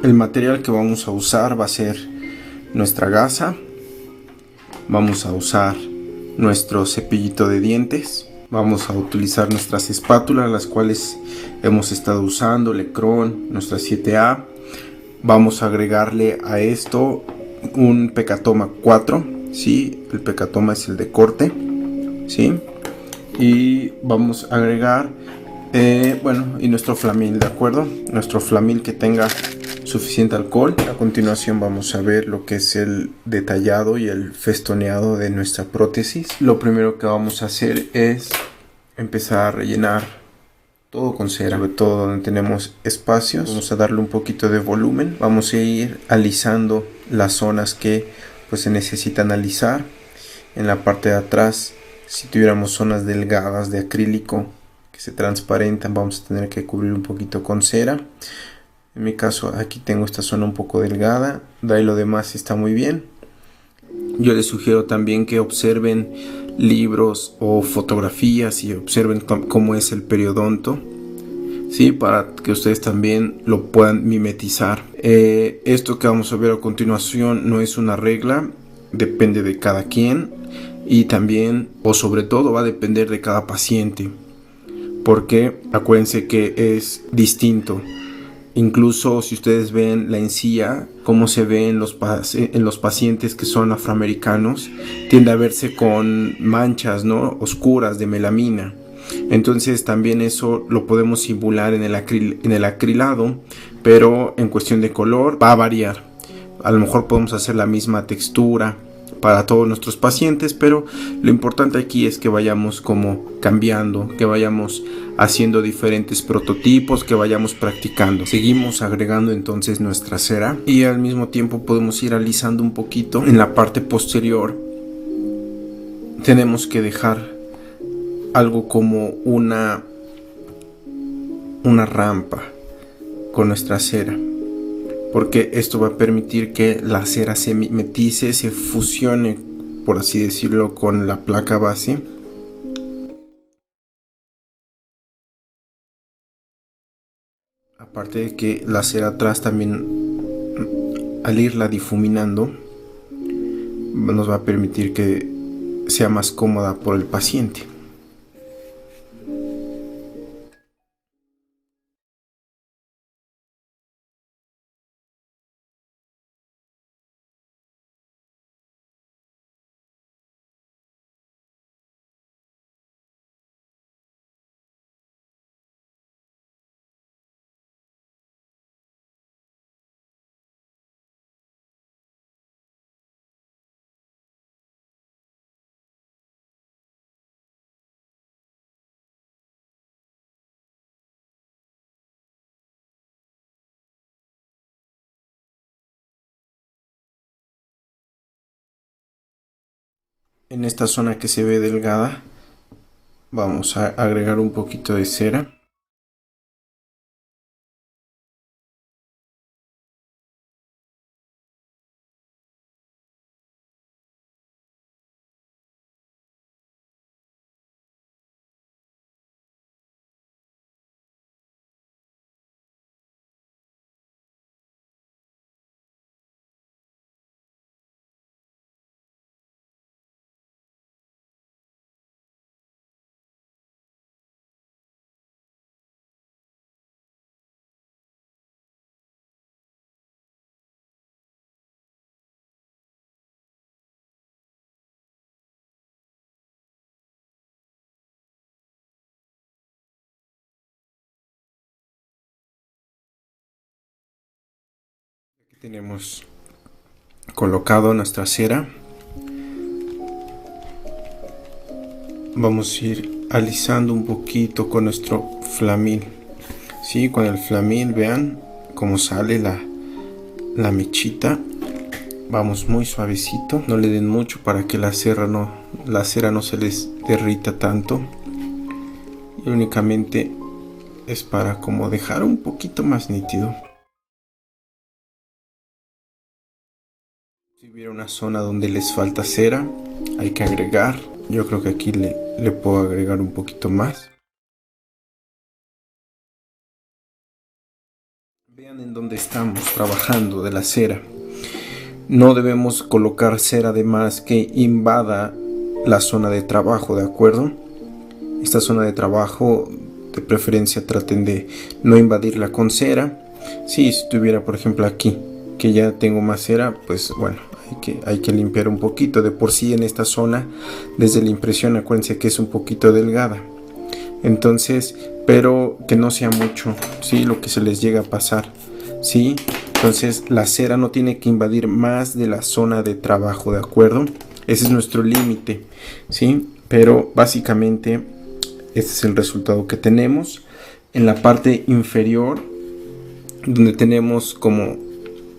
El material que vamos a usar va a ser nuestra gasa. Vamos a usar nuestro cepillito de dientes. Vamos a utilizar nuestras espátulas, las cuales hemos estado usando, Lecron, nuestra 7A. Vamos a agregarle a esto un Pecatoma 4, ¿sí? El Pecatoma es el de corte, ¿sí? Y vamos a agregar, y nuestro flamil, ¿de acuerdo? Nuestro flamil que tenga suficiente alcohol. A continuación vamos a ver lo que es el detallado y el festoneado de nuestra prótesis. Lo primero que vamos a hacer es empezar a rellenar todo con cera, sobre todo donde tenemos espacios. Vamos a darle un poquito de volumen. Vamos a ir alisando las zonas que pues se necesitan alisar. En la parte de atrás, si tuviéramos zonas delgadas de acrílico que se transparentan, vamos a tener que cubrir un poquito con cera. En mi caso aquí tengo esta zona un poco delgada, de ahí lo demás está muy bien. Yo les sugiero también que observen libros o fotografías y observen cómo es el periodonto, ¿sí? Para que ustedes también lo puedan mimetizar. Esto que vamos a ver a continuación no es una regla, depende de cada quien y también o sobre todo va a depender de cada paciente, porque acuérdense que es distinto. Incluso si ustedes ven la encía, cómo se ve en los pacientes que son afroamericanos, tiende a verse con manchas, ¿no?, oscuras de melamina. Entonces también eso lo podemos simular en el acrilado, pero en cuestión de color va a variar. A lo mejor podemos hacer la misma textura para todos nuestros pacientes, pero lo importante aquí es que vayamos como cambiando, que vayamos haciendo diferentes prototipos, que vayamos practicando. Seguimos agregando entonces nuestra cera y al mismo tiempo podemos ir alisando un poquito. En la parte posterior tenemos que dejar algo como una rampa con nuestra cera, porque esto va a permitir que la cera se mimetice, se fusione, por así decirlo, con la placa base. Aparte de que la cera atrás también, al irla difuminando, nos va a permitir que sea más cómoda por el paciente. En esta zona que se ve delgada, vamos a agregar un poquito de cera. Aquí tenemos colocado nuestra cera. Vamos a ir alisando un poquito con nuestro flamil. Sí, con el flamil, vean cómo sale la mechita. Vamos muy suavecito, no le den mucho para que la cera no se les derrita tanto. Y únicamente es para como dejar un poquito más nítido. Si hubiera una zona donde les falta cera, hay que agregar. Yo creo que aquí le puedo agregar un poquito más. Vean en donde estamos trabajando de la cera. No debemos colocar cera de más que invada la zona de trabajo, ¿de acuerdo? Esta zona de trabajo, de preferencia, traten de no invadirla con cera. Si estuviera, por ejemplo, aquí, que ya tengo más cera, pues bueno, hay que limpiar un poquito. De por sí en esta zona, desde la impresión, acuérdense que es un poquito delgada. Entonces, pero que no sea mucho, ¿sí? Lo que se les llega a pasar, ¿sí? Entonces, la cera no tiene que invadir más de la zona de trabajo, ¿de acuerdo? Ese es nuestro límite, ¿sí? Pero básicamente, este es el resultado que tenemos. En la parte inferior, donde tenemos como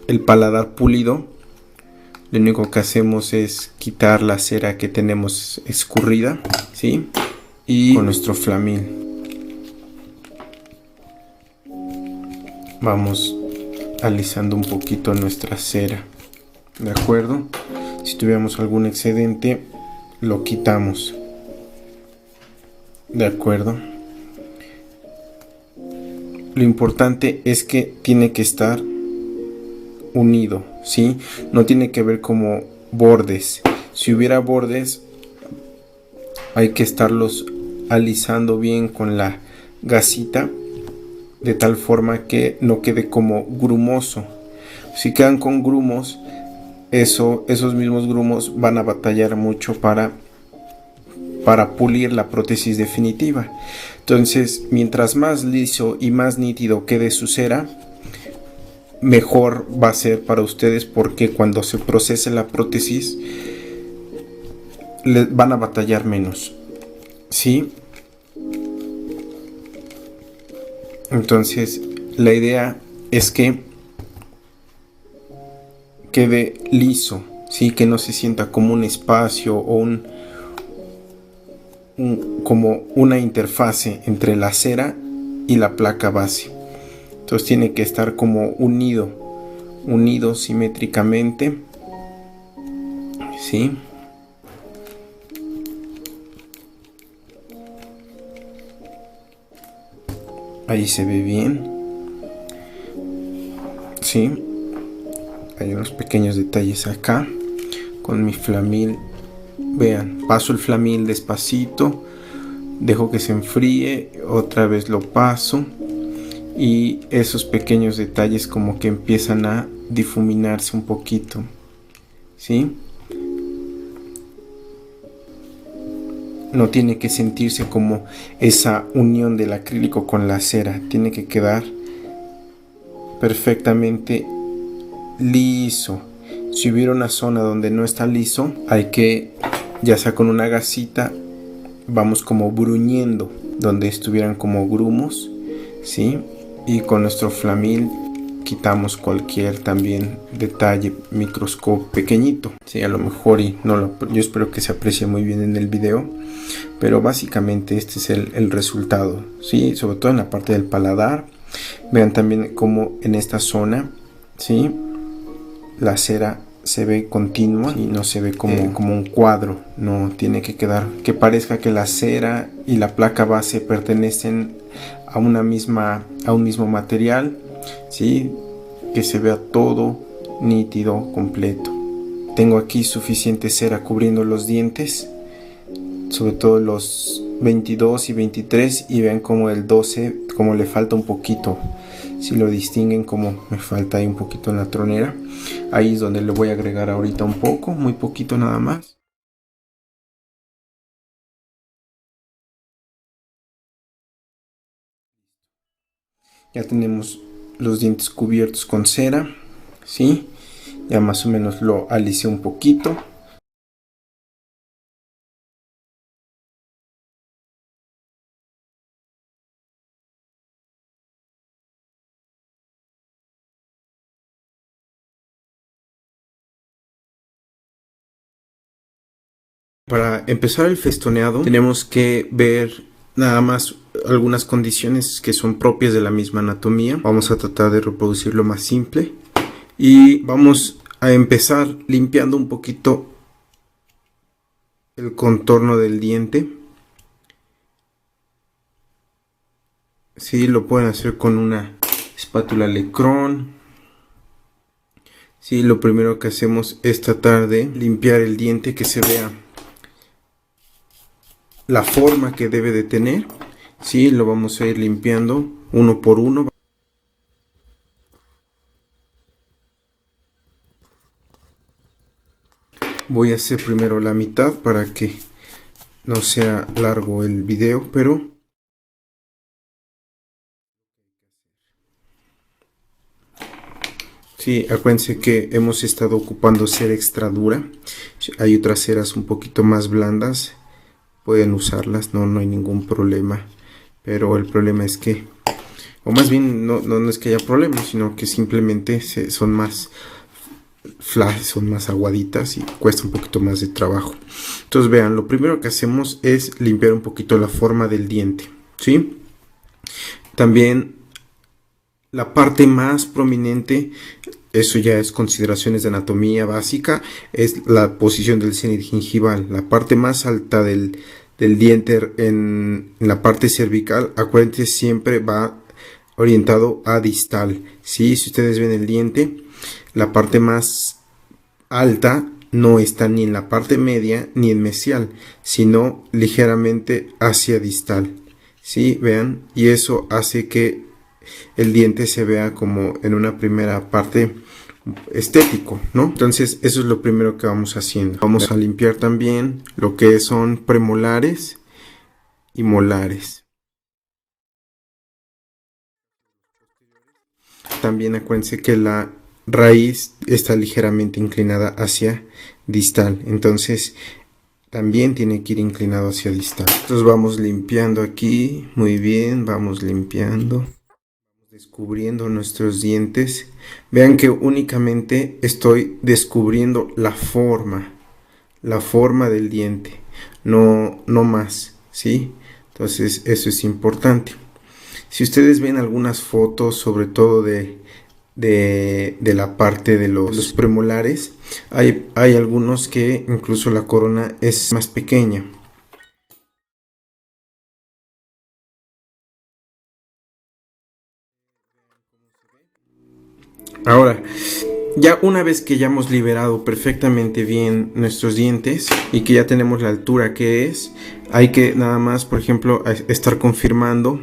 el paladar pulido, lo único que hacemos es quitar la cera que tenemos escurrida, ¿sí? Y con nuestro flamil vamos alisando un poquito nuestra cera, ¿de acuerdo? Si tuviéramos algún excedente, lo quitamos, ¿de acuerdo? Lo importante es que tiene que estar unido, ¿sí? No tiene que haber como bordes. Si hubiera bordes, hay que estarlos alisando bien con la gasita, de tal forma que no quede como grumoso. Si quedan con grumos, esos mismos grumos van a batallar mucho para pulir la prótesis definitiva. Entonces, mientras más liso y más nítido quede su cera, mejor va a ser para ustedes, porque cuando se procese la prótesis les van a batallar menos, ¿sí? Entonces, la idea es que quede liso, ¿sí? Que no se sienta como un espacio o como una interfase entre la cera y la placa base. Entonces tiene que estar como unido simétricamente, ¿sí? Ahí se ve bien, ¿sí? Hay unos pequeños detalles acá con mi flamil. Vean, paso el flamil despacito, dejo que se enfríe, otra vez lo paso, y esos pequeños detalles como que empiezan a difuminarse un poquito, ¿sí? No tiene que sentirse como esa unión del acrílico con la cera, tiene que quedar perfectamente liso. Si hubiera una zona donde no está liso, hay que, ya sea con una gasita, vamos como bruñendo donde estuvieran como grumos, ¿sí? Y con nuestro flamil quitamos cualquier también detalle microscópico pequeñito, ¿sí? A lo mejor yo espero que se aprecie muy bien en el video, pero básicamente este es el resultado, ¿sí? Sobre todo en la parte del paladar. Vean también como en esta zona, ¿sí? La cera se ve continua y no se ve como un cuadro. No tiene que quedar que parezca que la cera y la placa base pertenecen a un mismo material, ¿sí? Que se vea todo nítido, completo. Tengo aquí suficiente cera cubriendo los dientes, sobre todo los 22 y 23, y ven como el 12 como le falta un poquito. Si lo distinguen como me falta ahí un poquito en la tronera, ahí es donde le voy a agregar ahorita un poco, muy poquito nada más. Ya tenemos los dientes cubiertos con cera, ¿sí? Ya más o menos lo alicé un poquito. Para empezar el festoneado tenemos que ver nada más algunas condiciones que son propias de la misma anatomía. Vamos a tratar de reproducir lo más simple y vamos a empezar limpiando un poquito el contorno del diente. Sí, lo pueden hacer con una espátula Lecron. Sí, lo primero que hacemos es tratar de limpiar el diente, que se vea la forma que debe de tener. Sí, lo vamos a ir limpiando uno por uno. Voy a hacer primero la mitad para que no sea largo el video, pero sí, acuérdense que hemos estado ocupando cera extra dura. Hay otras ceras un poquito más blandas, pueden usarlas, no hay ningún problema. Pero el problema es que, o más bien no es que haya problema, sino que simplemente son más flash, son más aguaditas y cuesta un poquito más de trabajo. Entonces vean, lo primero que hacemos es limpiar un poquito la forma del diente, ¿sí? También la parte más prominente, eso ya es consideraciones de anatomía básica, es la posición del cenit gingival. La parte más alta del diente en la parte cervical, acuérdense, siempre va orientado a distal, ¿sí? Si ustedes ven el diente, la parte más alta no está ni en la parte media ni en mesial, sino ligeramente hacia distal, ¿sí? Vean, y eso hace que el diente se vea como en una primera parte estético, ¿no? Entonces eso es lo primero que vamos haciendo. Vamos a limpiar también lo que son premolares y molares. También acuérdense que la raíz está ligeramente inclinada hacia distal, entonces también tiene que ir inclinado hacia distal. Entonces vamos limpiando aquí, muy bien, vamos limpiando, descubriendo nuestros dientes. Vean que únicamente estoy descubriendo la forma del diente, no más, ¿sí? Entonces eso es importante. Si ustedes ven algunas fotos, sobre todo de la parte de los premolares, hay algunos que incluso la corona es más pequeña. Ahora, ya una vez que ya hemos liberado perfectamente bien nuestros dientes y que ya tenemos la altura que es, hay que nada más, por ejemplo, estar confirmando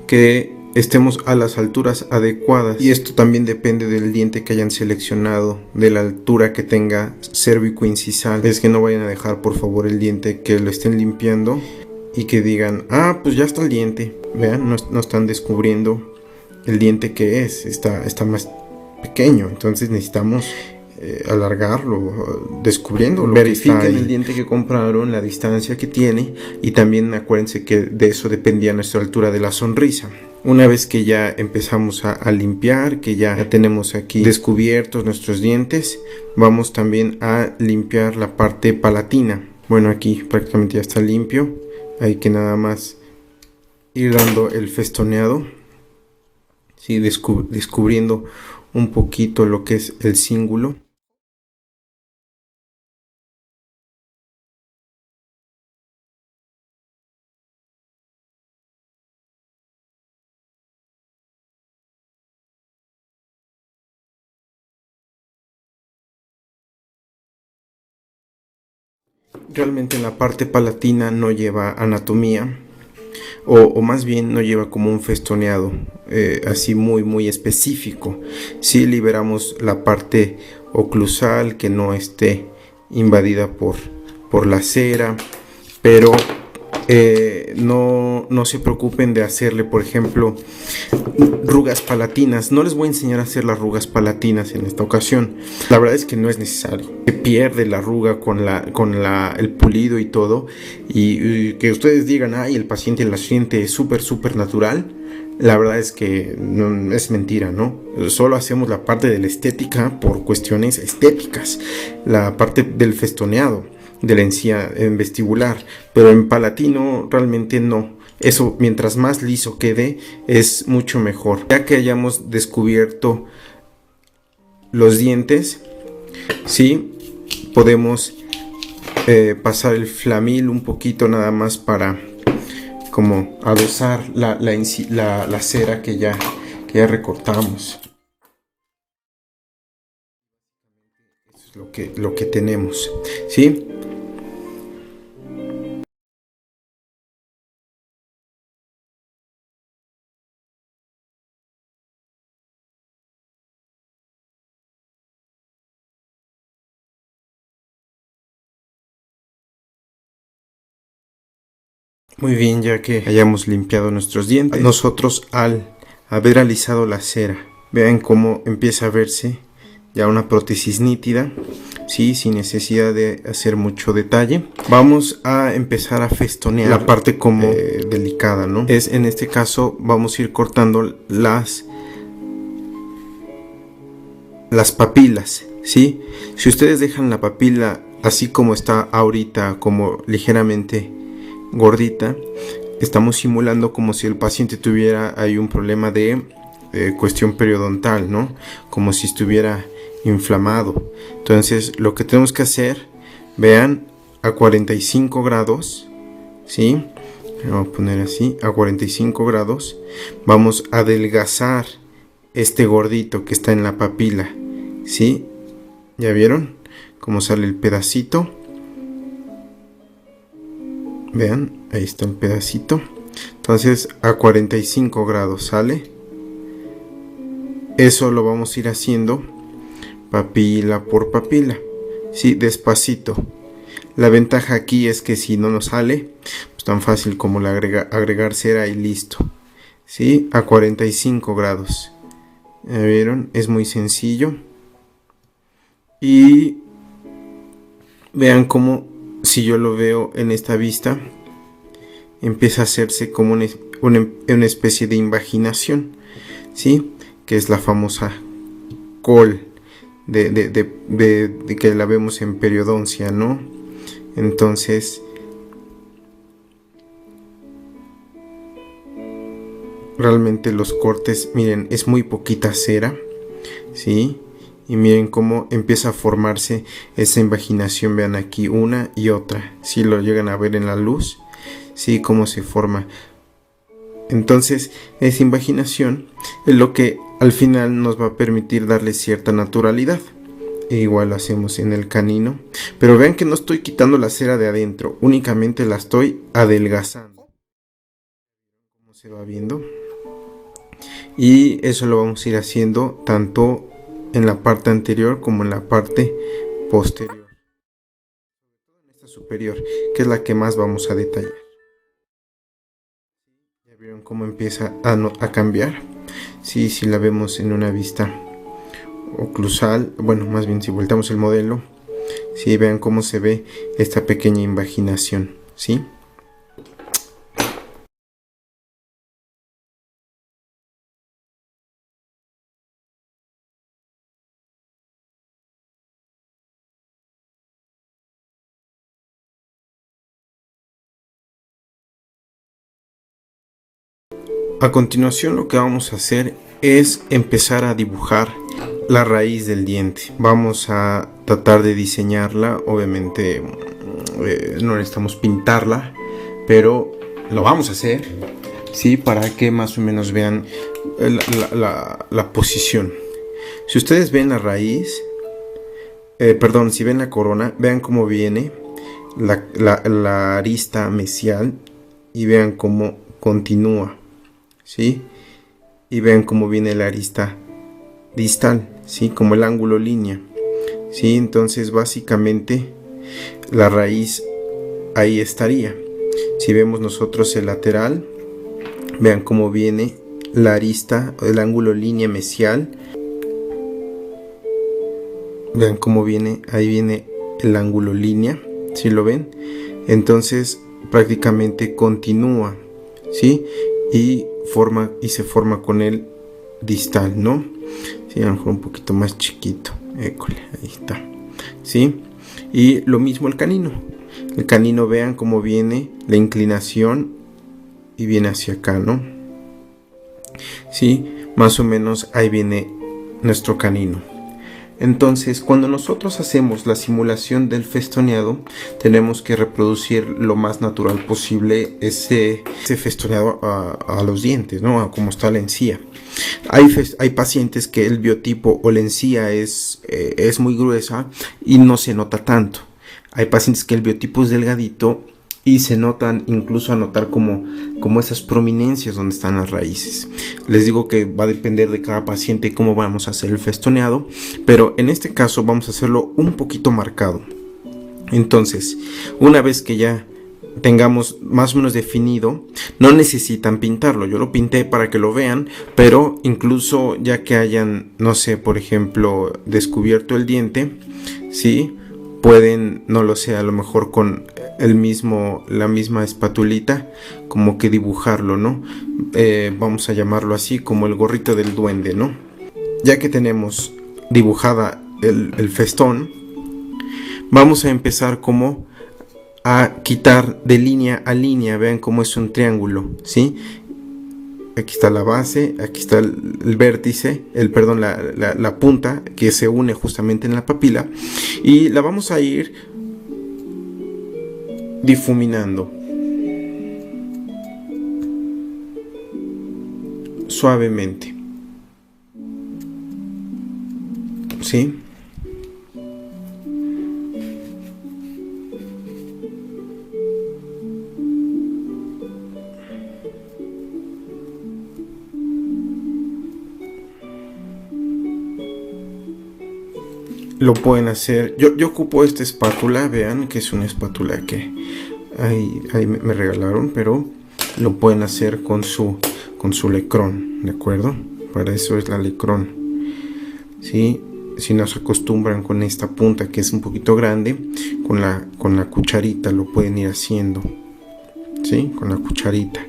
que estemos a las alturas adecuadas, y esto también depende del diente que hayan seleccionado, de la altura que tenga cérvico-incisal. Es que no vayan a dejar, por favor, el diente que lo estén limpiando y que digan, ah, pues ya está el diente. Vean, no están descubriendo el diente que es, está más pequeño, entonces necesitamos alargarlo, descubriendo. Verifiquen el diente que compraron, la distancia que tiene, y también acuérdense que de eso dependía nuestra altura de la sonrisa. Una vez que ya empezamos a limpiar, que ya tenemos aquí descubiertos nuestros dientes, vamos también a limpiar la parte palatina. Bueno, aquí prácticamente ya está limpio, hay que nada más ir dando el festoneado, ¿sí? Descubriendo un poquito lo que es el cíngulo. Realmente en la parte palatina no lleva anatomía, o más bien no lleva como un festoneado así muy específico. Si liberamos la parte oclusal, que no esté invadida por la cera, pero no se preocupen de hacerle, por ejemplo, rugas palatinas. No les voy a enseñar a hacer las rugas palatinas en esta ocasión. La verdad es que no es necesario. Se pierde la arruga con el pulido y todo, y que ustedes digan, ay, el paciente la siente súper natural. La verdad es que no, es mentira, ¿no? Solo hacemos la parte de la estética por cuestiones estéticas, la parte del festoneado de la encía en vestibular, pero en palatino realmente no. Eso, mientras más liso quede, es mucho mejor. Ya que hayamos descubierto los dientes, sí, podemos pasar el flamil un poquito nada más para como adosar la cera que ya que ya recortamos. Eso es lo que tenemos, ¿sí? Muy bien, ya que hayamos limpiado nuestros dientes, nosotros al haber alisado la cera, vean cómo empieza a verse ya una prótesis nítida, ¿sí? Sin necesidad de hacer mucho detalle. Vamos a empezar a festonear la parte como delicada, ¿no? En este caso vamos a ir cortando las papilas, ¿sí? Si ustedes dejan la papila así como está ahorita, como ligeramente gordita, estamos simulando como si el paciente tuviera ahí un problema de cuestión periodontal, ¿no? Como si estuviera inflamado. Entonces lo que tenemos que hacer, vean, a 45 grados, ¿sí? Vamos a poner así, a 45 grados, vamos a adelgazar este gordito que está en la papila, ¿sí? ¿Ya vieron cómo sale el pedacito? Vean, ahí está el pedacito. Entonces a 45 grados sale. Eso lo vamos a ir haciendo papila por papila, ¿sí? Despacito. La ventaja aquí es que si no nos sale, pues tan fácil como agregar cera y listo, ¿sí? A 45 grados. ¿Ya vieron? Es muy sencillo. Y vean cómo, si yo lo veo en esta vista, empieza a hacerse como una especie de invaginación, ¿sí? Que es la famosa col de que la vemos en periodoncia, ¿no? Entonces realmente los cortes, miren, es muy poquita cera, ¿sí? Y miren cómo empieza a formarse esa invaginación. Vean aquí una y otra. Si lo llegan a ver en la luz, sí, cómo se forma. Entonces, esa invaginación es lo que al final nos va a permitir darle cierta naturalidad. E igual lo hacemos en el canino. Pero vean que no estoy quitando la cera de adentro, únicamente la estoy adelgazando. ¿Cómo se va viendo? Y eso lo vamos a ir haciendo tanto en la parte anterior como en la parte posterior, en esta superior, que es la que más vamos a detallar. ¿Ya vieron cómo empieza a cambiar? Sí, si la vemos en una vista oclusal, bueno, más bien si volteamos el modelo, sí, vean cómo se ve esta pequeña invaginación, ¿sí? A continuación lo que vamos a hacer es empezar a dibujar la raíz del diente. Vamos a tratar de diseñarla, obviamente no necesitamos pintarla, pero lo vamos a hacer, ¿sí? Para que más o menos vean la posición. Si ustedes ven la raíz, si ven la corona, vean cómo viene la arista mesial y vean cómo continúa, ¿sí? Y vean cómo viene la arista distal, ¿sí? Como el ángulo línea, ¿sí? Entonces básicamente la raíz ahí estaría. Si vemos nosotros el lateral, vean cómo viene la arista, el ángulo línea mesial. Vean cómo viene, ahí viene el ángulo línea, ¿sí lo ven? Entonces prácticamente continúa, ¿sí? Y se forma con el distal, ¿no? Sí, a lo mejor un poquito más chiquito. École, ahí está, ¿sí? Y lo mismo el canino. El canino, vean cómo viene la inclinación y viene hacia acá, ¿no? Sí, más o menos ahí viene nuestro canino. Entonces, cuando nosotros hacemos la simulación del festoneado, tenemos que reproducir lo más natural posible ese festoneado a los dientes, ¿no? A cómo está la encía. Hay pacientes que el biotipo o la encía es muy gruesa y no se nota tanto. Hay pacientes que el biotipo es delgadito y se notan, incluso a notar como esas prominencias donde están las raíces. Les digo que va a depender de cada paciente cómo vamos a hacer el festoneado, pero en este caso vamos a hacerlo un poquito marcado. Entonces, una vez que ya tengamos más o menos definido, no necesitan pintarlo, yo lo pinté para que lo vean, pero incluso ya que hayan, no sé, por ejemplo, descubierto el diente, ¿sí? Pueden, no lo sé, a lo mejor con la misma espatulita, como que dibujarlo, ¿no? Vamos a llamarlo así, como el gorrito del duende, ¿no? Ya que tenemos dibujada el festón, vamos a empezar como a quitar de línea a línea. Vean cómo es un triángulo, ¿sí? Aquí está la base, aquí está el vértice, la punta que se une justamente en la papila, y la vamos a ir difuminando suavemente, ¿sí? Lo pueden hacer. Yo ocupo esta espátula. Vean que es una espátula que ahí me regalaron, pero lo pueden hacer con su lecrón, ¿de acuerdo? Para eso es la lecrón, ¿sí? Si no se acostumbran con esta punta que es un poquito grande, con la cucharita lo pueden ir haciendo, ¿sí? Con la cucharita.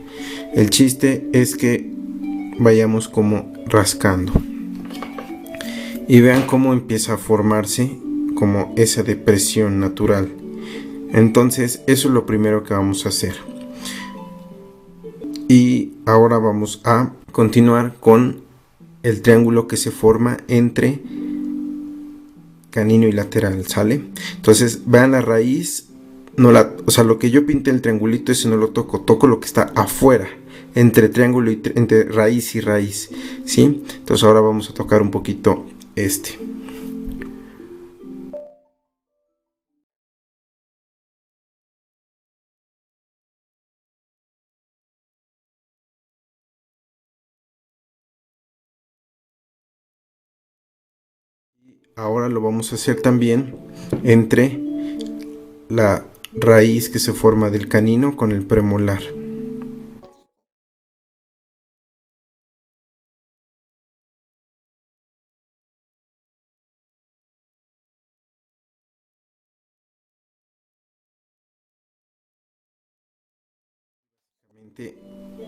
El chiste es que vayamos como rascando. Y vean cómo empieza a formarse como esa depresión natural. Entonces, eso es lo primero que vamos a hacer. Y ahora vamos a continuar con el triángulo que se forma entre canino y lateral, ¿sale? Entonces, vean la raíz. O sea, lo que yo pinté el triangulito, ese no lo toco lo que está afuera, entre triángulo y entre raíz y raíz, ¿sí? Entonces ahora vamos a tocar un poquito este. Ahora lo vamos a hacer también entre la raíz que se forma del canino con el premolar.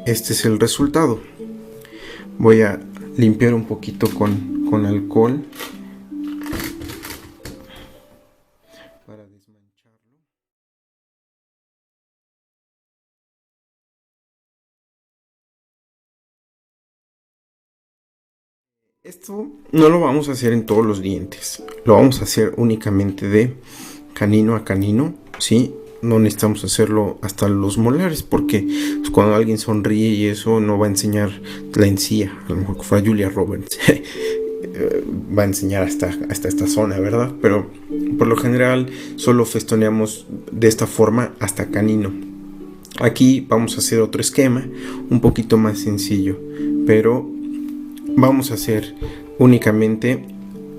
Este es el resultado. Voy a limpiar un poquito con alcohol para desmancharlo. Esto no lo vamos a hacer en todos los dientes, lo vamos a hacer únicamente de canino a canino, ¿sí? No necesitamos hacerlo hasta los molares, porque pues, cuando alguien sonríe y eso no va a enseñar la encía. A lo mejor que fuera Julia Roberts va a enseñar hasta esta zona, ¿verdad? Pero por lo general solo festoneamos de esta forma hasta canino. Aquí vamos a hacer otro esquema un poquito más sencillo, pero vamos a hacer únicamente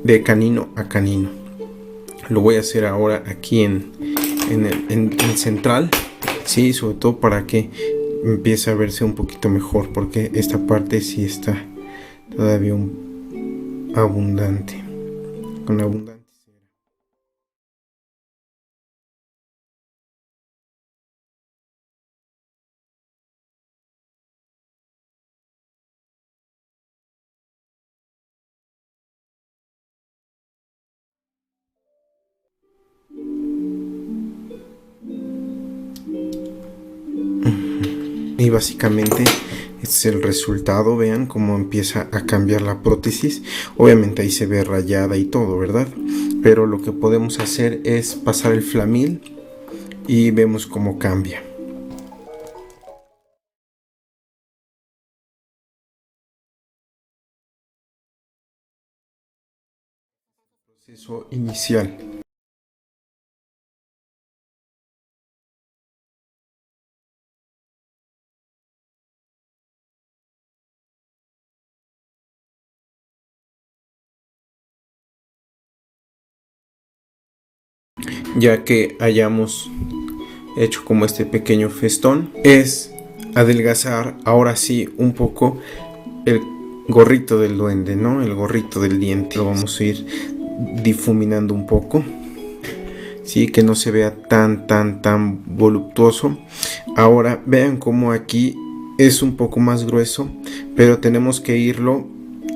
de canino a canino. Lo voy a hacer ahora aquí en el central, sí, sobre todo para que empiece a verse un poquito mejor, porque esta parte sí está todavía abundante, con abundante cera. Y básicamente Este es el resultado, vean cómo empieza a cambiar la prótesis. Obviamente ahí se ve rayada y todo, ¿verdad? Pero lo que podemos hacer es pasar el flamil y vemos cómo cambia. Proceso inicial. Ya que hayamos hecho como este pequeño festón, es adelgazar ahora sí un poco el gorrito del duende, ¿no? El gorrito del diente. Lo vamos a ir difuminando un poco, sí, que no se vea tan voluptuoso. Ahora vean cómo aquí es un poco más grueso, pero tenemos que irlo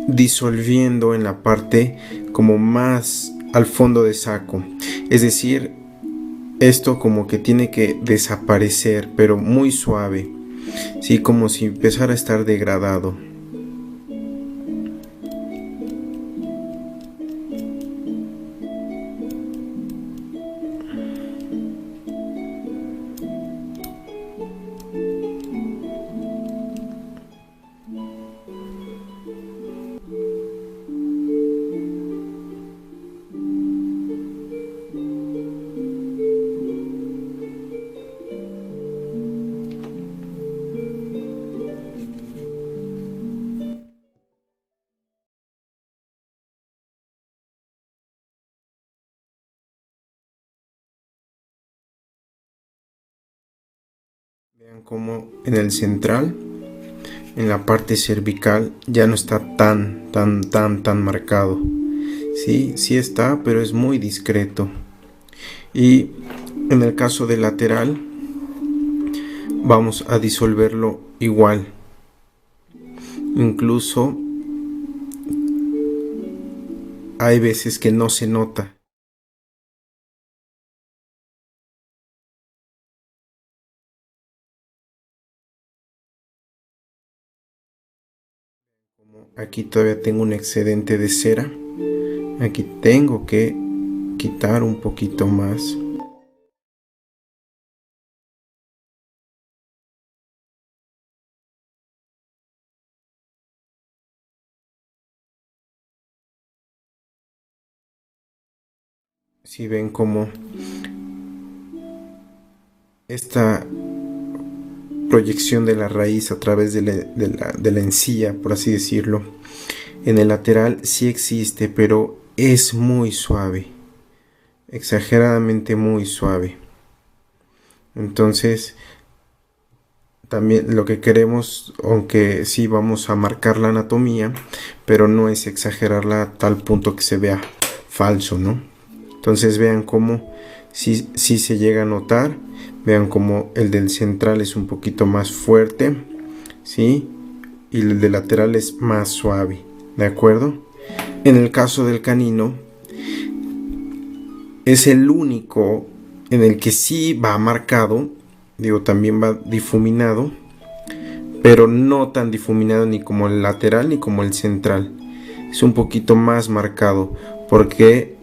disolviendo en la parte como más al fondo de saco. Es decir, esto como que tiene que desaparecer, pero muy suave, sí, como si empezara a estar degradado. Vean cómo en el central, en la parte cervical, ya no está tan marcado. Sí, sí está, pero es muy discreto. Y en el caso del lateral, vamos a disolverlo igual. Incluso hay veces que no se nota. Aquí todavía tengo un excedente de cera. Aquí tengo que quitar un poquito más. Si ven como esta proyección de la raíz a través de la encía, por así decirlo, en el lateral sí existe, pero es muy suave, exageradamente muy suave. Entonces también lo que queremos, aunque sí vamos a marcar la anatomía, pero no es exagerarla a tal punto que se vea falso, ¿no? Entonces vean cómo sí se llega a notar. Vean cómo el del central es un poquito más fuerte, ¿sí? Y el del lateral es más suave, ¿de acuerdo? En el caso del canino, es el único en el que sí va marcado, digo, también va difuminado, pero no tan difuminado ni como el lateral ni como el central. Es un poquito más marcado porque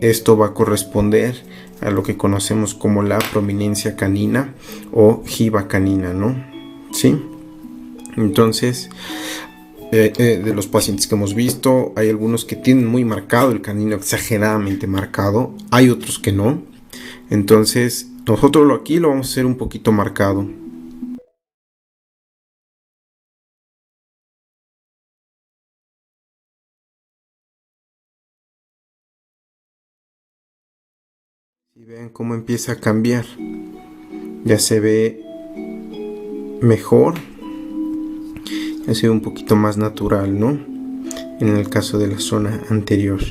esto va a corresponder a lo que conocemos como la prominencia canina o jiba canina, ¿no? ¿Sí? Entonces, de los pacientes que hemos visto, hay algunos que tienen muy marcado el canino, exageradamente marcado, hay otros que no. Entonces, nosotros aquí lo vamos a hacer un poquito marcado. Y vean cómo empieza a cambiar. Ya se ve mejor. Ya se ve un poquito más natural, ¿no? En el caso de la zona anterior.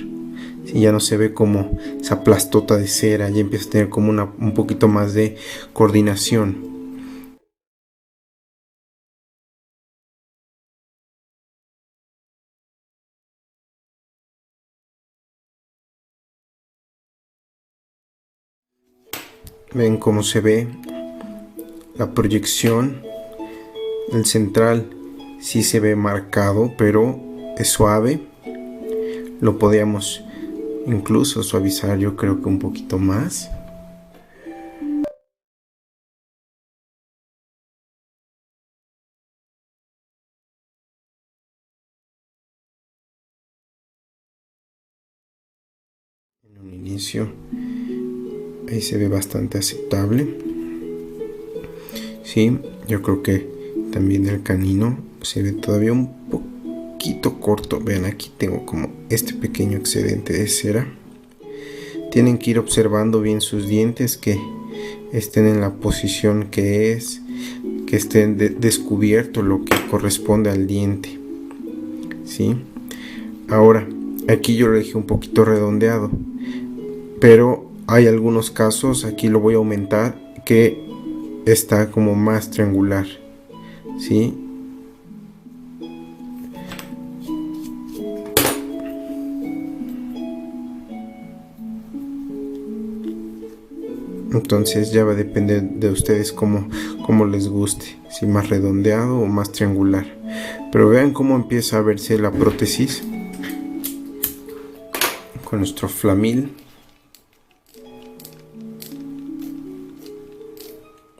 Si ya no se ve como esa plastota de cera, ya empieza a tener como un poquito más de coordinación. Ven cómo se ve la proyección, el central sí se ve marcado, pero es suave. Lo podríamos incluso suavizar, yo creo que un poquito más. En un inicio ahí se ve bastante aceptable. Sí, yo creo que también el canino se ve todavía un poquito corto. Vean, aquí tengo como este pequeño excedente de cera. Tienen que ir observando bien sus dientes, que estén en la posición que estén descubierto lo que corresponde al diente. ¿Sí? Ahora, aquí yo lo dejé un poquito redondeado, pero hay algunos casos, aquí lo voy a aumentar, que está como más triangular. ¿Sí? Entonces ya va a depender de ustedes cómo les guste, si más redondeado o más triangular. Pero vean cómo empieza a verse la prótesis con nuestro flamil.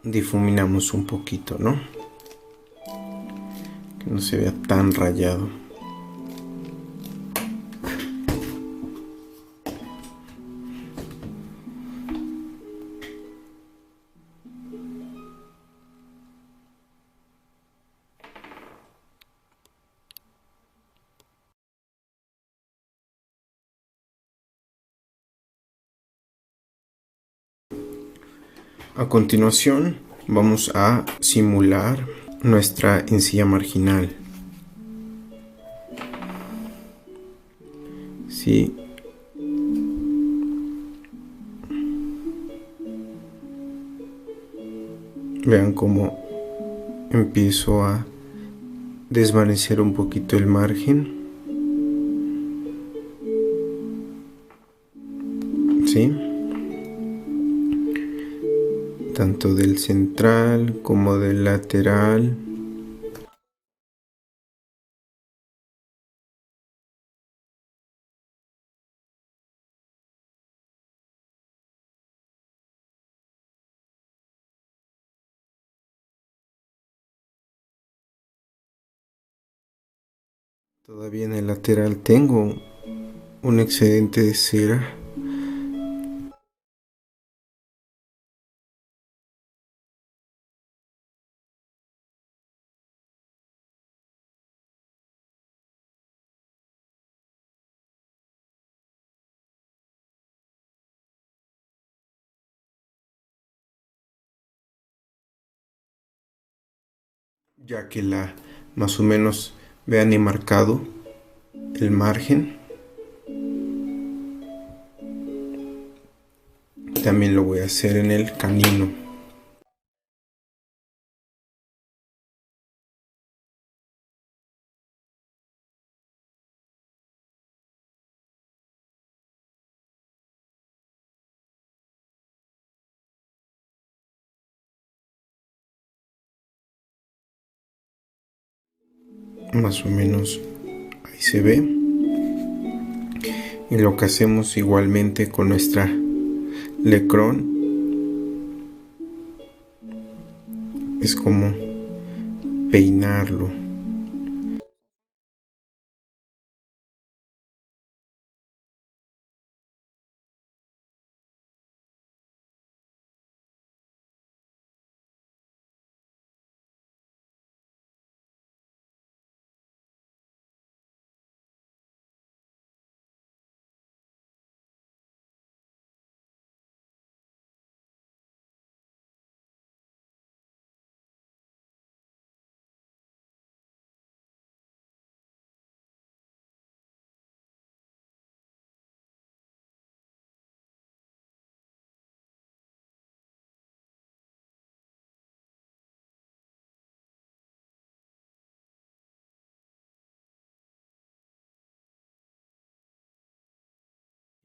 Difuminamos un poquito, ¿no? Que no se vea tan rayado. A continuación vamos a simular nuestra encía marginal. Sí. Vean cómo empiezo a desvanecer un poquito el margen. ¿Sí? Tanto del central como del lateral. Todavía en el lateral tengo un excedente de cera. Ya que más o menos vean, he marcado el margen. También lo voy a hacer en el canino. Más o menos ahí se ve. Y lo que hacemos igualmente con nuestra Lecron es como peinarlo.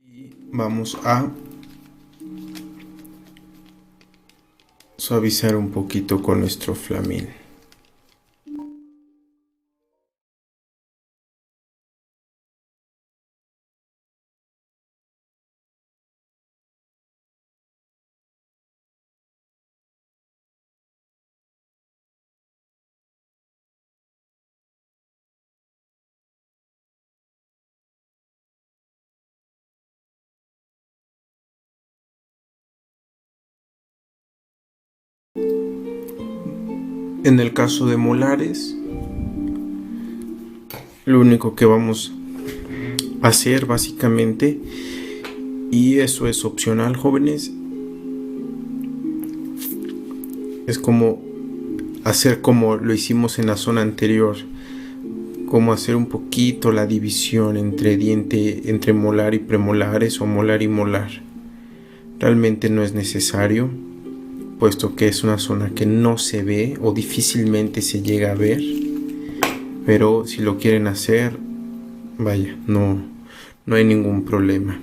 Y vamos a suavizar un poquito con nuestro flamil. En el caso de molares, lo único que vamos a hacer básicamente, y eso es opcional, jóvenes, es como hacer como lo hicimos en la zona anterior, como hacer un poquito la división entre diente, entre molar y premolares o molar y molar. Realmente no es necesario, puesto que es una zona que no se ve o difícilmente se llega a ver, pero si lo quieren hacer, vaya, no hay ningún problema.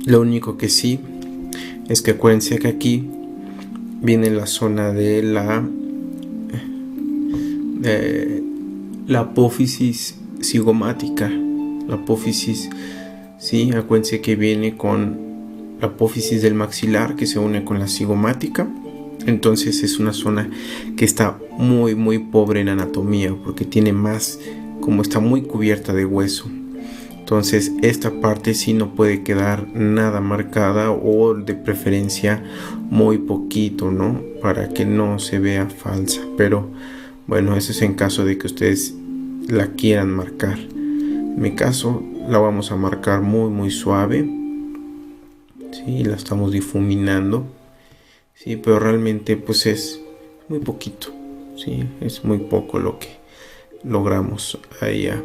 Lo único que sí es que acuérdense que aquí viene la zona de la apófisis cigomática. La apófisis, sí, acuérdense que viene con la apófisis del maxilar que se une con la cigomática. Entonces es una zona que está muy pobre en anatomía, porque tiene más, como está muy cubierta de hueso. Entonces esta parte sí no puede quedar nada marcada, o de preferencia muy poquito, ¿no? Para que no se vea falsa. Pero bueno, eso es en caso de que ustedes la quieran marcar. En mi caso la vamos a marcar muy suave. Sí, la estamos difuminando. Sí, pero realmente pues es muy poquito. Sí, es muy poco lo que logramos allá.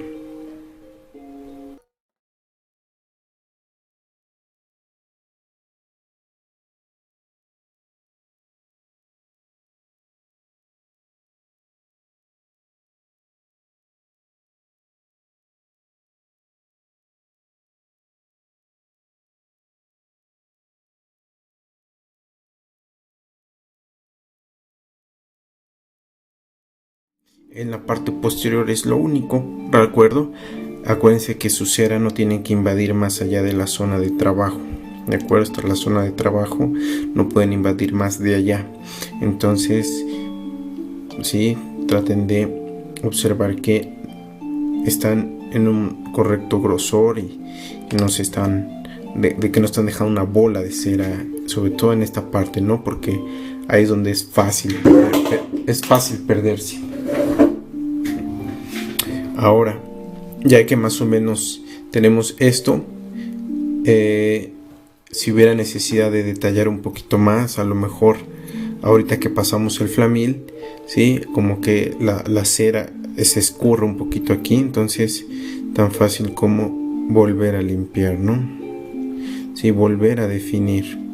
En la parte posterior es lo único, recuerdo. Acuérdense que su cera no tiene que invadir más allá de la zona de trabajo. De acuerdo, esta es la zona de trabajo, no pueden invadir más de allá. Entonces, sí, traten de observar que están en un correcto grosor y no se están, de que no están dejando una bola de cera, sobre todo en esta parte, ¿no? Porque ahí es donde es fácil perderse. Ahora, ya que más o menos tenemos esto, si hubiera necesidad de detallar un poquito más, a lo mejor ahorita que pasamos el flamil, ¿sí? Como que la cera se escurre un poquito aquí, entonces tan fácil como volver a limpiar, ¿no? Sí, volver a definir.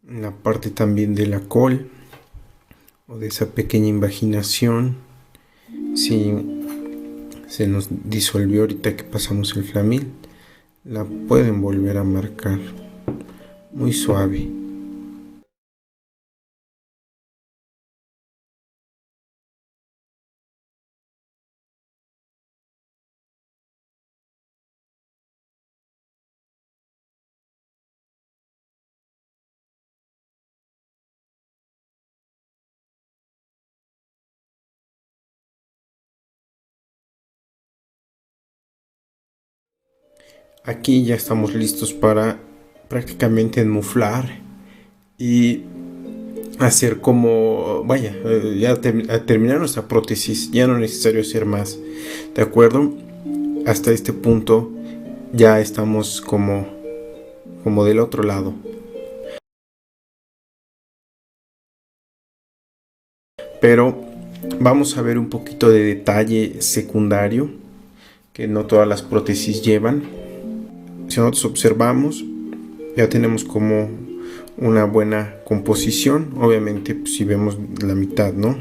En la parte también de la col o de esa pequeña invaginación, si se nos disolvió ahorita que pasamos el flamil, la pueden volver a marcar muy suave. Aquí ya estamos listos para prácticamente enmuflar y hacer como, vaya, ya terminar nuestra prótesis. Ya no es necesario hacer más, ¿de acuerdo? Hasta este punto ya estamos como del otro lado. Pero vamos a ver un poquito de detalle secundario que no todas las prótesis llevan. Si nosotros observamos, ya tenemos como una buena composición. Obviamente pues, si vemos la mitad, ¿no?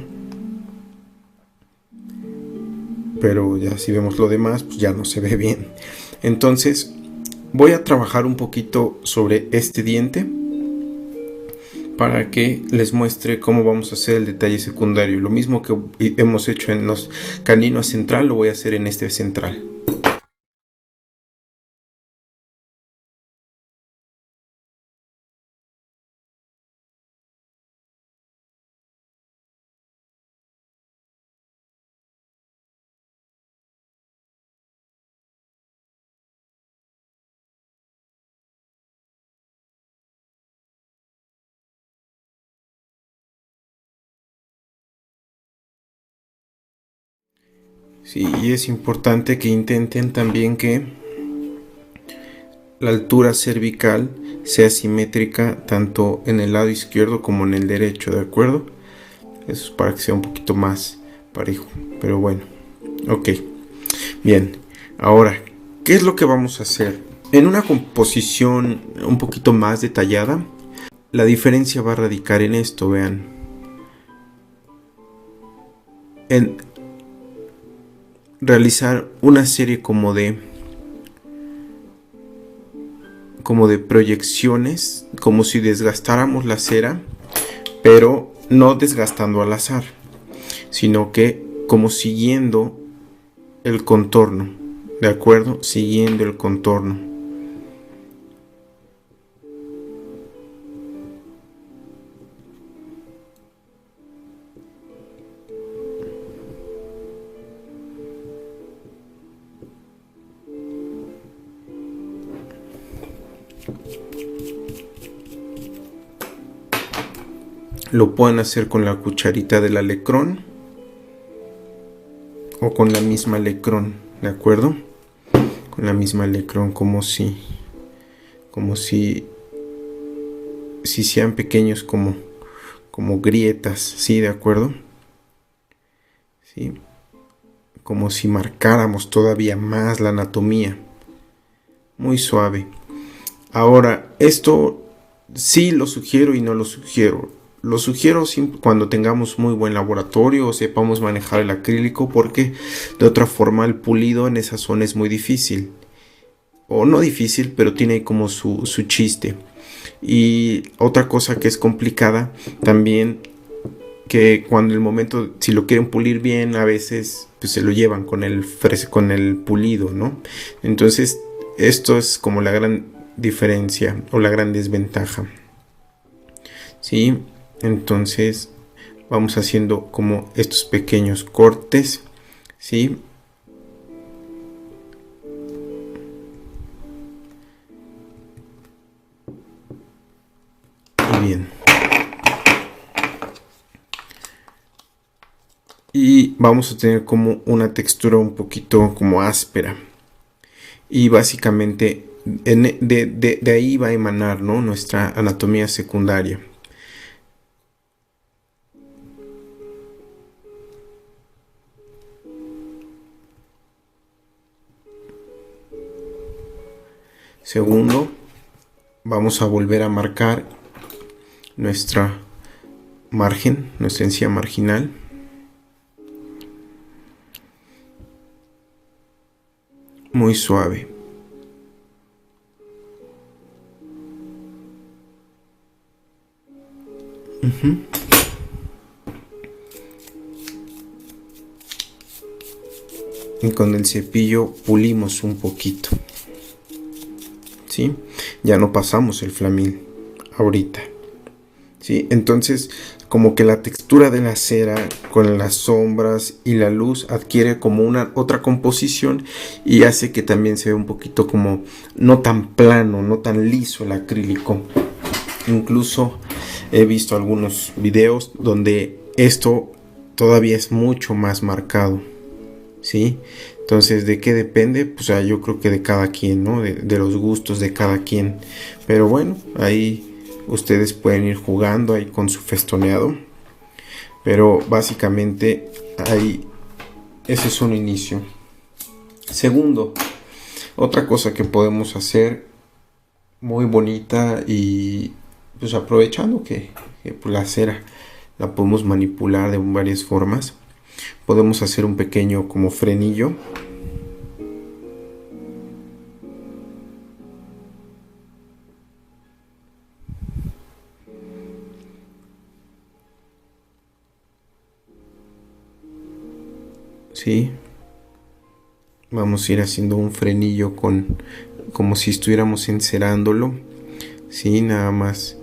Pero ya si vemos lo demás, pues ya no se ve bien. Entonces Voy a trabajar un poquito sobre este diente para que les muestre cómo vamos a hacer el detalle secundario. Lo mismo que hemos hecho en los caninos central, lo voy a hacer en este central. Sí, y es importante que intenten también que la altura cervical sea simétrica tanto en el lado izquierdo como en el derecho, ¿de acuerdo? Eso es para que sea un poquito más parejo, pero bueno, ok. Bien, ahora, ¿qué es lo que vamos a hacer? En una composición un poquito más detallada, la diferencia va a radicar en esto, vean. En realizar una serie como de proyecciones, como si desgastáramos la cera, pero no desgastando al azar, sino que como siguiendo el contorno, ¿de acuerdo? Siguiendo el contorno. Lo pueden hacer con la cucharita del alecrón o con la misma alecrón, ¿de acuerdo? Con la misma alecrón, como si sean pequeños como grietas, ¿sí? ¿De acuerdo? ¿Sí? Como si marcáramos todavía más la anatomía. Muy suave. Ahora, esto sí lo sugiero y no lo sugiero. Lo sugiero cuando tengamos muy buen laboratorio o sepamos manejar el acrílico, porque de otra forma el pulido en esa zona es muy difícil. O no difícil, pero tiene como su chiste. Y otra cosa que es complicada también, que cuando el momento, si lo quieren pulir bien, a veces pues se lo llevan con el pulido, ¿no? Entonces esto es como la gran diferencia o la gran desventaja. ¿Sí? Entonces vamos haciendo como estos pequeños cortes, ¿sí? Y bien. Y vamos a tener como una textura un poquito como áspera. Y básicamente de ahí va a emanar, ¿no?, nuestra anatomía secundaria. Segundo, vamos a volver a marcar nuestra margen, nuestra encía marginal. Muy suave. Y con el cepillo pulimos un poquito. ¿Sí? Ya no pasamos el flamil ahorita. ¿Sí? Entonces, como que la textura de la cera con las sombras y la luz adquiere como una otra composición y hace que también se vea un poquito como no tan plano, no tan liso el acrílico. Incluso he visto algunos videos donde esto todavía es mucho más marcado, ¿sí? Entonces, ¿de qué depende? Pues yo creo que de cada quien, ¿no? De los gustos de cada quien. Pero bueno, ahí ustedes pueden ir jugando ahí con su festoneado. Pero básicamente ahí ese es un inicio. Segundo, otra cosa que podemos hacer muy bonita, y pues aprovechando que pues, la cera la podemos manipular de varias formas, podemos hacer un pequeño como frenillo. ¿sí? Vamos a ir haciendo un frenillo como si estuviéramos encerándolo, ¿sí? Nada más,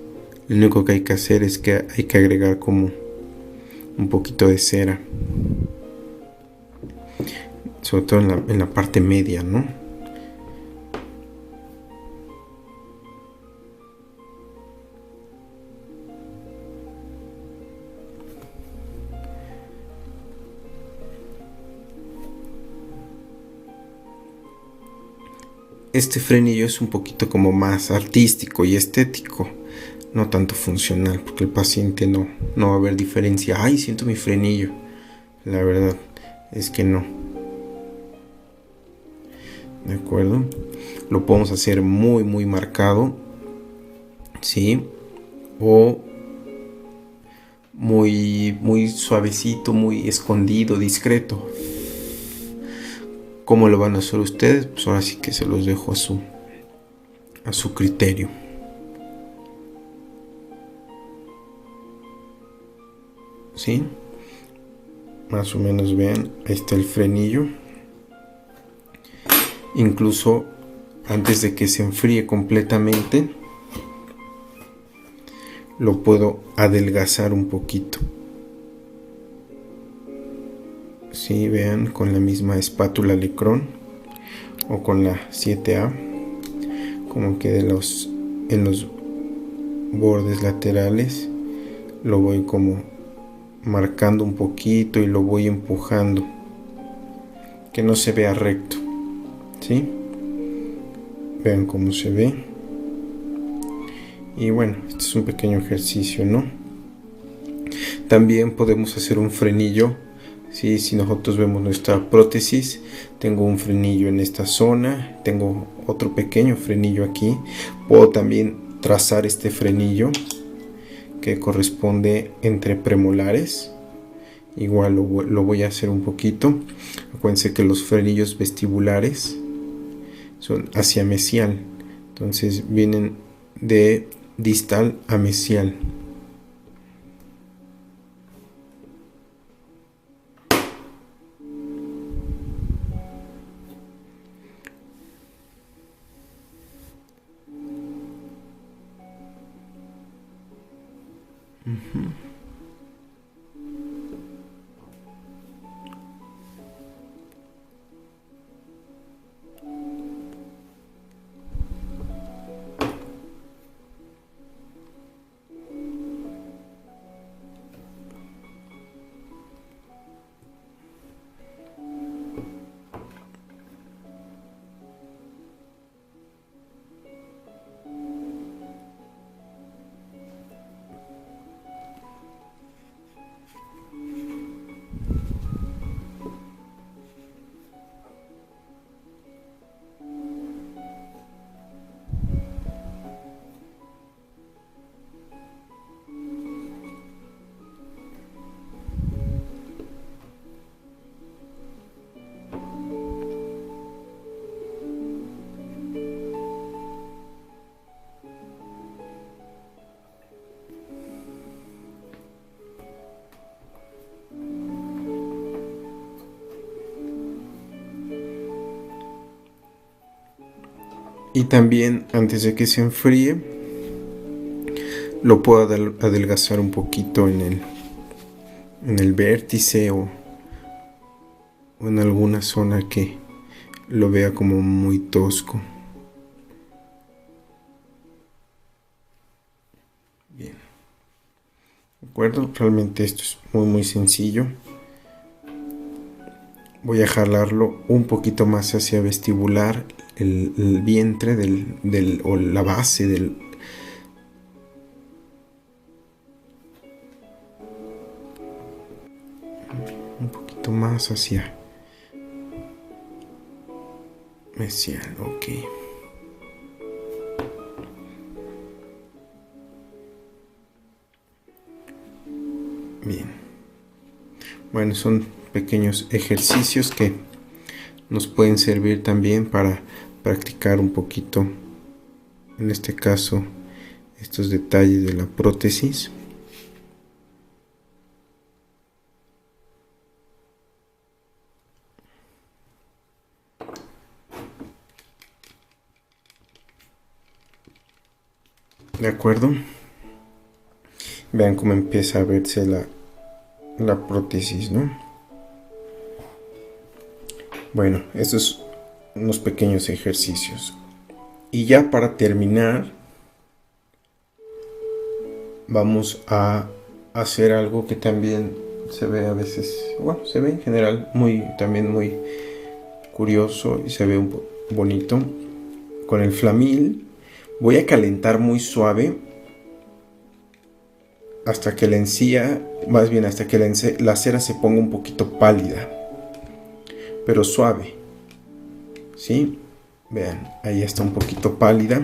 lo único que hay que hacer es que hay que agregar como un poquito de cera, sobre todo en la parte media, ¿no? Este frenillo es un poquito como más artístico y estético, no tanto funcional, porque el paciente no va a ver diferencia. Ay, siento mi frenillo. La verdad es que no. ¿De acuerdo? Lo podemos hacer muy muy marcado, ¿sí? O muy suavecito, muy escondido, discreto. ¿Cómo lo van a hacer ustedes? Pues ahora sí que se los dejo a su criterio. ¿Sí? Más o menos vean, ahí está el frenillo. Incluso antes de que se enfríe completamente, lo puedo adelgazar un poquito. Sí, vean, con la misma espátula Licron o con la 7A, como que en los bordes laterales lo voy como marcando un poquito y lo voy empujando, que no se vea recto, ¿sí? Vean cómo se ve. Y bueno, este es un pequeño ejercicio, ¿no? También podemos hacer un frenillo, ¿sí? Si nosotros vemos nuestra prótesis, tengo un frenillo en esta zona, tengo otro pequeño frenillo aquí. Puedo también trazar este frenillo que corresponde entre premolares. Igual lo voy a hacer un poquito. Acuérdense que los frenillos vestibulares son hacia mesial, entonces vienen de distal a mesial. Y también antes de que se enfríe, lo puedo adelgazar un poquito en el vértice o en alguna zona que lo vea como muy tosco. Bien. ¿De acuerdo? Realmente esto es muy muy sencillo. Voy a jalarlo un poquito más hacia vestibular, el vientre o la base del... Un poquito más hacia mesial, ok. Bien. Bueno, son pequeños ejercicios que nos pueden servir también para practicar un poquito, en este caso, estos detalles de la prótesis. ¿De acuerdo? Vean cómo empieza a verse la prótesis, ¿no? Bueno, estos son unos pequeños ejercicios. Y ya para terminar, vamos a hacer algo que también se ve a veces, bueno, se ve en general también muy curioso y se ve un bonito. Con el flamil voy a calentar muy suave hasta que la encía, más bien hasta que la cera se ponga un poquito pálida, pero suave, ¿sí? Vean, ahí está un poquito pálida.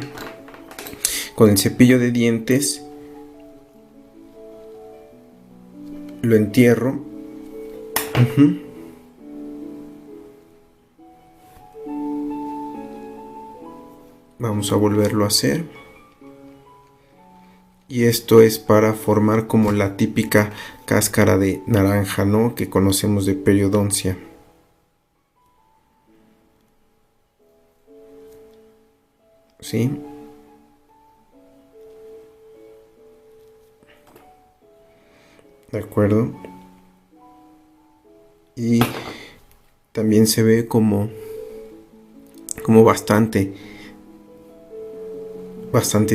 Con el cepillo de dientes lo entierro. Vamos a volverlo a hacer. Y esto es para formar como la típica cáscara de naranja, ¿no? Que conocemos de periodoncia. ¿Sí? De acuerdo. Y también se ve como bastante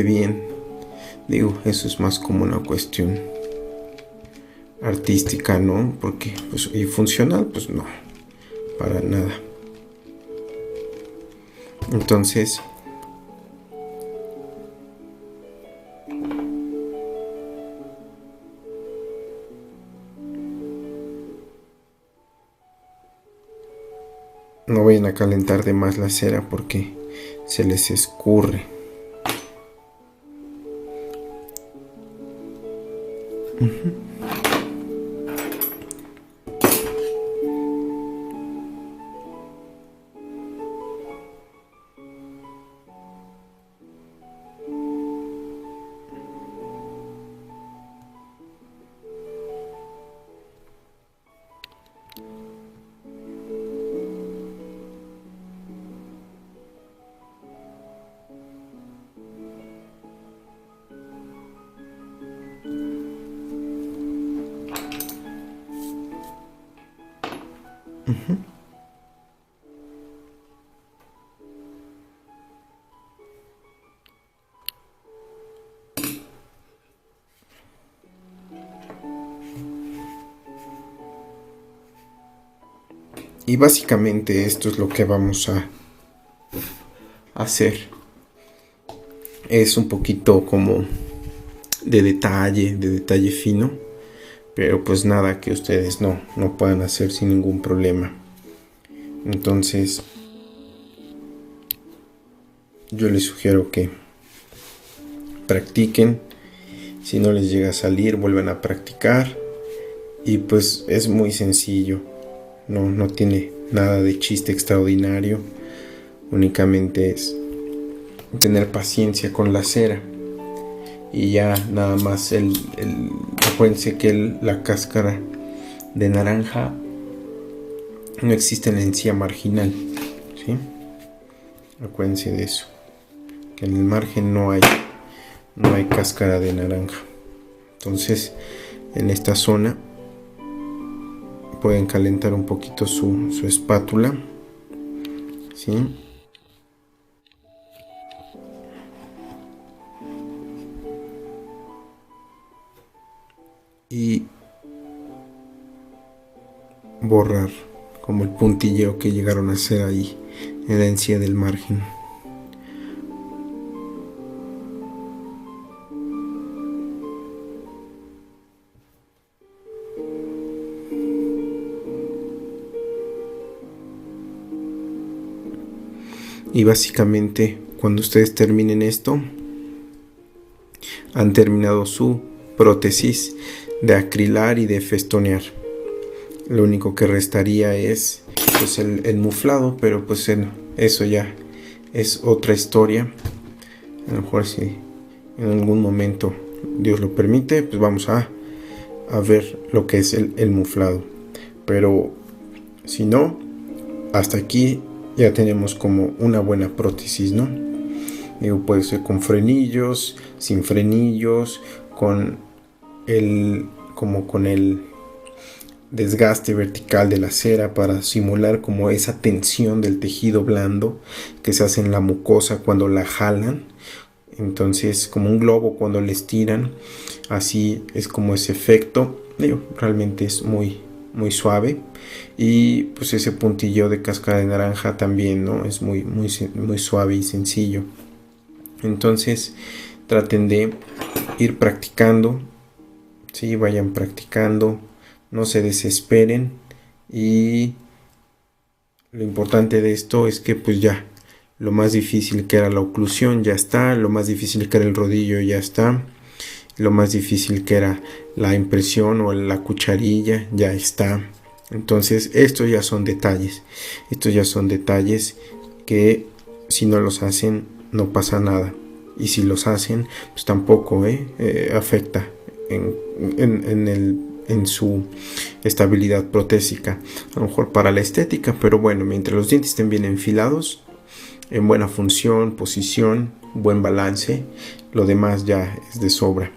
bien. Digo, eso es más como una cuestión artística, ¿no? Porque, pues, y funcional, pues no, para nada. Entonces, no vayan a calentar de más la cera porque se les escurre. Y básicamente esto es lo que vamos a hacer. Es un poquito como de detalle fino, pero pues nada que ustedes no puedan hacer sin ningún problema. Entonces, yo les sugiero que practiquen. Si no les llega a salir, vuelven a practicar. Y pues es muy sencillo. No tiene nada de chiste extraordinario. Únicamente es tener paciencia con la cera. Y ya nada más acuérdense que la cáscara de naranja no existe en la encía marginal, ¿sí? Acuérdense de eso. Que en el margen no hay cáscara de naranja. Entonces, en esta zona pueden calentar un poquito su espátula, ¿sí? Y borrar como el puntilleo que llegaron a hacer ahí en la encía del margen. Y básicamente cuando ustedes terminen esto, han terminado su prótesis de acrilar y de festonear. Lo único que restaría es pues el muflado, pero pues eso ya es otra historia. A lo mejor si en algún momento Dios lo permite, pues vamos a ver lo que es el muflado. Pero si no, hasta aquí ya tenemos como una buena prótesis, ¿no? Digo, puede ser con frenillos, sin frenillos, con el desgaste vertical de la cera para simular como esa tensión del tejido blando que se hace en la mucosa cuando la jalan. Entonces, como un globo cuando le estiran, así es como ese efecto. Digo, realmente es muy suave. Y pues ese puntillo de cáscara de naranja también, ¿no? Es muy suave y sencillo. Entonces, traten de ir practicando, ¿sí? Vayan practicando, no se desesperen, y lo importante de esto es que pues ya lo más difícil que era la oclusión ya está, lo más difícil que era el rodillo ya está, lo más difícil que era la impresión o la cucharilla ya está. Entonces estos ya son detalles que si no los hacen no pasa nada, y si los hacen pues tampoco afecta en su estabilidad protésica, a lo mejor para la estética, pero bueno, mientras los dientes estén bien enfilados, en buena función, posición, buen balance, lo demás ya es de sobra.